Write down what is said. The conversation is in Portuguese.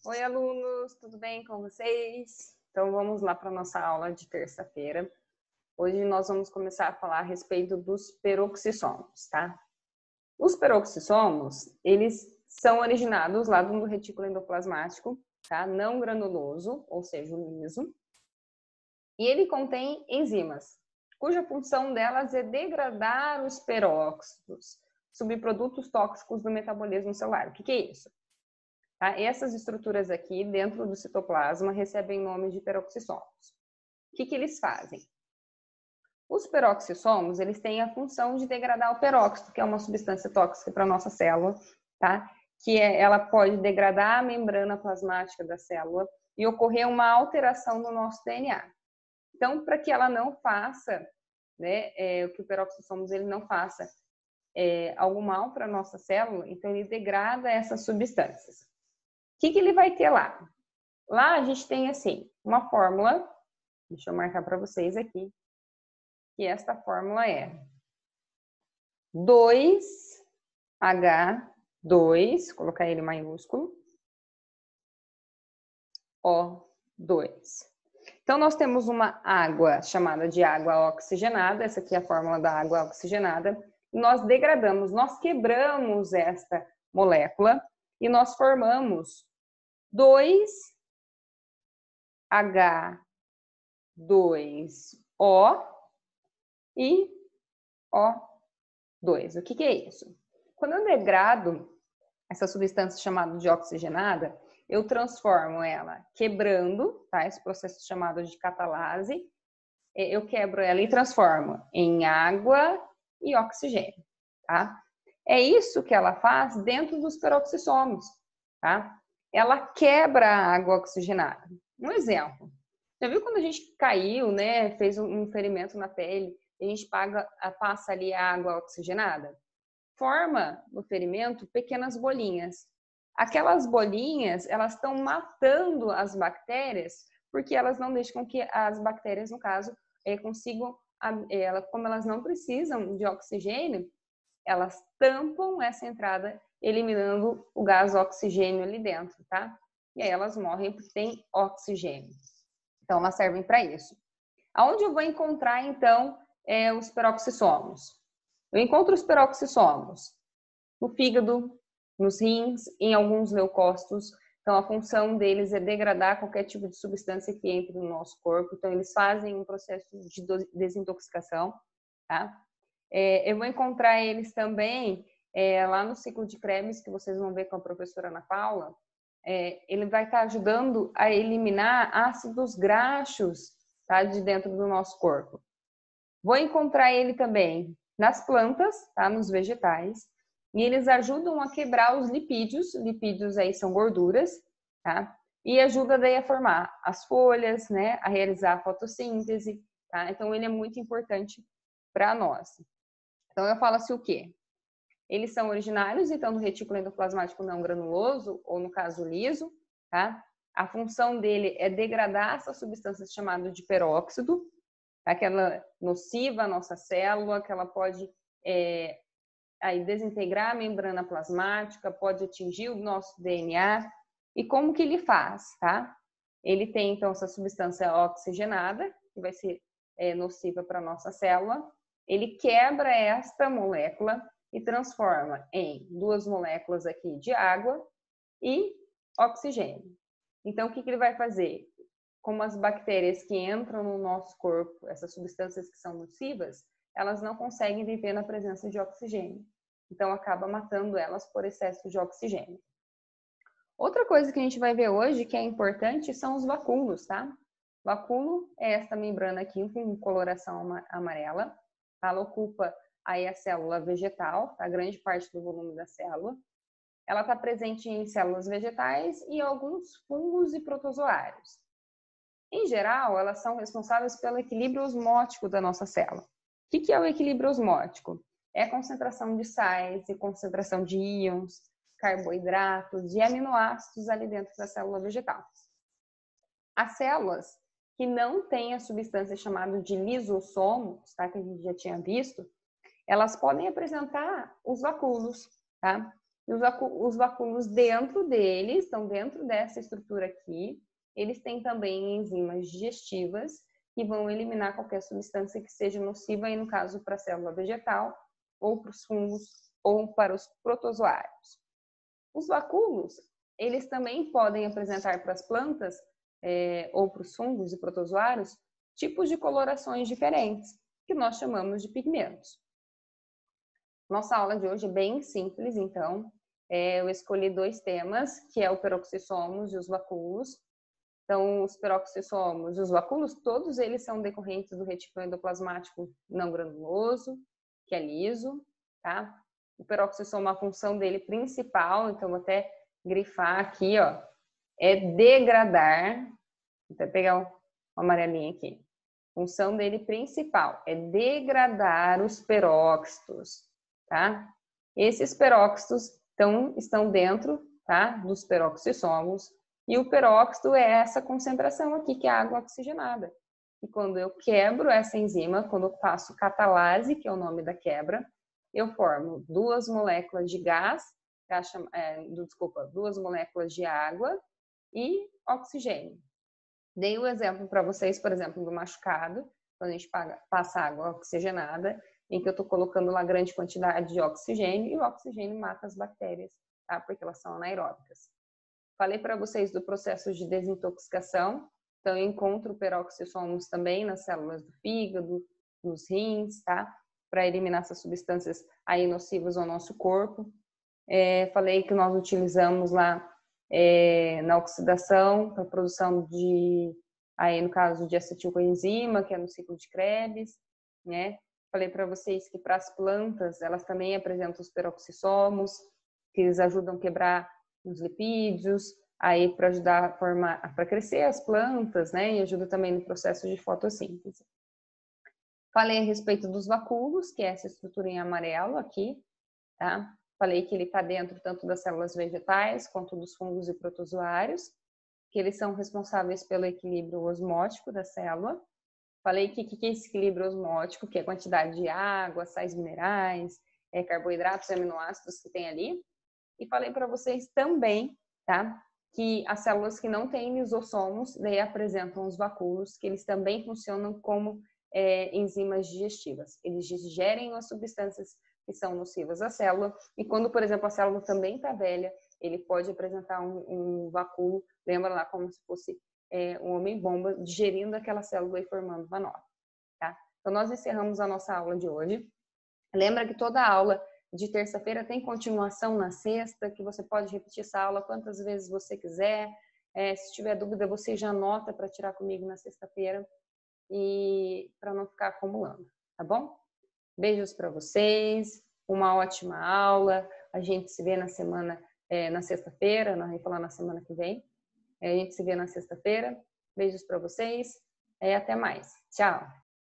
Oi, alunos, tudo bem com vocês? Então, vamos lá para a nossa aula de terça-feira. Hoje nós vamos começar a falar a respeito dos peroxissomos, tá? Os peroxissomos, eles são originados lá do retículo endoplasmático, tá? Não granuloso, ou seja, o liso. E ele contém enzimas, cuja função delas é degradar os peróxidos, subprodutos tóxicos do metabolismo celular. O que é isso? Tá? Essas estruturas aqui, dentro do citoplasma, recebem nome de peroxissomos. O que eles fazem? Os peroxissomos, eles têm a função de degradar o peróxido, que é uma substância tóxica para a nossa célula, tá? Ela pode degradar a membrana plasmática da célula e ocorrer uma alteração no nosso DNA. Então, para que ela não faça, né, que o peroxissomos ele não faça algum mal para a nossa célula, então ele degrada essas substâncias. O que ele vai ter lá? Lá a gente tem assim, uma fórmula, deixa eu marcar para vocês aqui, que esta fórmula é 2H2, colocar ele maiúsculo, O2. Então, nós temos uma água chamada de água oxigenada, essa aqui é a fórmula da água oxigenada, e nós degradamos, nós quebramos esta molécula e nós formamos 2H2O e O2. O que é isso? Quando eu degrado essa substância chamada de oxigenada, eu transformo ela quebrando, tá? Esse processo chamado de catalase, eu quebro ela e transformo em água e oxigênio, tá? É isso que ela faz dentro dos peroxissomos, tá? Ela quebra a água oxigenada. Um exemplo. Já viu quando a gente caiu, né? Fez um ferimento na pele, e a gente passa ali a água oxigenada? Forma no ferimento pequenas bolinhas. Aquelas bolinhas, elas estão matando as bactérias, porque elas não deixam que as bactérias, no caso, consigam, como elas não precisam de oxigênio, elas tampam essa entrada, eliminando o gás oxigênio ali dentro, tá? E aí elas morrem porque tem oxigênio. Então, elas servem para isso. Aonde eu vou encontrar, então, os peroxissomos? Eu encontro os peroxissomos no fígado, nos rins, em alguns leucócitos. Então, a função deles é degradar qualquer tipo de substância que entre no nosso corpo. Então, eles fazem um processo de desintoxicação, tá? Eu vou encontrar eles também lá no ciclo de Krebs, que vocês vão ver com a professora Ana Paula. Ele vai estar ajudando a eliminar ácidos graxos, tá, de dentro do nosso corpo. Vou encontrar ele também nas plantas, tá, nos vegetais, e eles ajudam a quebrar os lipídios. Lipídios aí são gorduras, tá? E ajuda daí a formar as folhas, né, a realizar a fotossíntese, tá? Então ele é muito importante para nós. Então eu falo assim o quê? Eles são originários, então, do retículo endoplasmático não granuloso, ou no caso liso, tá? A função dele é degradar essa substância chamada de peróxido, aquela nociva à nossa célula, que ela pode aí desintegrar a membrana plasmática, pode atingir o nosso DNA. E como que ele faz, tá? Ele tem, então, essa substância oxigenada, que vai ser nociva para a nossa célula. Ele quebra esta molécula e transforma em duas moléculas aqui de água e oxigênio. Então, o que ele vai fazer? Como as bactérias que entram no nosso corpo, essas substâncias que são nocivas, elas não conseguem viver na presença de oxigênio. Então, acaba matando elas por excesso de oxigênio. Outra coisa que a gente vai ver hoje, que é importante, são os vacúolos, tá? Vacúolo é esta membrana aqui com coloração amarela. Ela ocupa aí a célula vegetal, a grande parte do volume da célula. Ela está presente em células vegetais e alguns fungos e protozoários. Em geral, elas são responsáveis pelo equilíbrio osmótico da nossa célula. O que é o equilíbrio osmótico? É a concentração de sais e concentração de íons, carboidratos e aminoácidos ali dentro da célula vegetal. As células que não têm a substância chamada de lisossomos, tá? Que a gente já tinha visto, elas podem apresentar os vacúolos, tá? E os vacúolos dentro deles, estão dentro dessa estrutura aqui, eles têm também enzimas digestivas que vão eliminar qualquer substância que seja nociva, aí no caso para a célula vegetal, ou para os fungos, ou para os protozoários. Os vacúolos, eles também podem apresentar para as plantas, ou para os fungos e protozoários, tipos de colorações diferentes, que nós chamamos de pigmentos. Nossa aula de hoje é bem simples, então, eu escolhi 2 temas, que é o peroxissomos e os vacúolos. Então, os peroxissomos e os vacúolos, todos eles são decorrentes do retículo endoplasmático não granuloso, que é liso, tá? O peroxissomo, a função dele principal, então vou até grifar aqui, ó, é degradar, vou até pegar o amarelinho aqui. A função dele principal é degradar os peróxidos, tá? Esses peróxidos estão dentro, tá, dos peroxissomos, e o peróxido é essa concentração aqui, que é a água oxigenada. E quando eu quebro essa enzima, quando eu faço catalase, que é o nome da quebra, eu formo 2 moléculas de gás, duas moléculas de água e oxigênio. Dei o exemplo para vocês, por exemplo, do machucado, quando a gente passa água oxigenada, em que eu estou colocando uma grande quantidade de oxigênio, e o oxigênio mata as bactérias, tá? Porque elas são anaeróbicas. Falei para vocês do processo de desintoxicação, então eu encontro peroxissomos também nas células do fígado, nos rins, tá? Para eliminar essas substâncias aí nocivas ao nosso corpo. Falei que nós utilizamos lá na oxidação para a produção de, aí no caso de acetilcoenzima, que é no ciclo de Krebs, né? Falei para vocês que para as plantas, elas também apresentam os peroxissomos, que eles ajudam a quebrar os lipídios, aí para ajudar a formar, para crescer as plantas, né? E ajuda também no processo de fotossíntese. Falei a respeito dos vacúolos, que é essa estrutura em amarelo aqui, tá? Falei que ele está dentro tanto das células vegetais quanto dos fungos e protozoários, que eles são responsáveis pelo equilíbrio osmótico da célula. Falei que é esse equilíbrio osmótico, que é a quantidade de água, sais minerais, carboidratos e aminoácidos que tem ali. E falei para vocês também, tá? Que as células que não têm lisossomos, daí apresentam os vacúolos, que eles também funcionam como enzimas digestivas. Eles digerem as substâncias que são nocivas à célula, e quando, por exemplo, a célula também está velha, ele pode apresentar um vacúolo, lembra lá como se fosse um homem-bomba digerindo aquela célula e formando uma nova, tá? Então, nós encerramos a nossa aula de hoje. Lembra que toda aula de terça-feira tem continuação na sexta, que você pode repetir essa aula quantas vezes você quiser. Se tiver dúvida, você já anota para tirar comigo na sexta-feira, e para não ficar acumulando, tá bom? Beijos para vocês, uma ótima aula. A gente se vê na semana, na sexta-feira, nós vamos falar na semana que vem. A gente se vê na sexta-feira. Beijos para vocês e até mais. Tchau!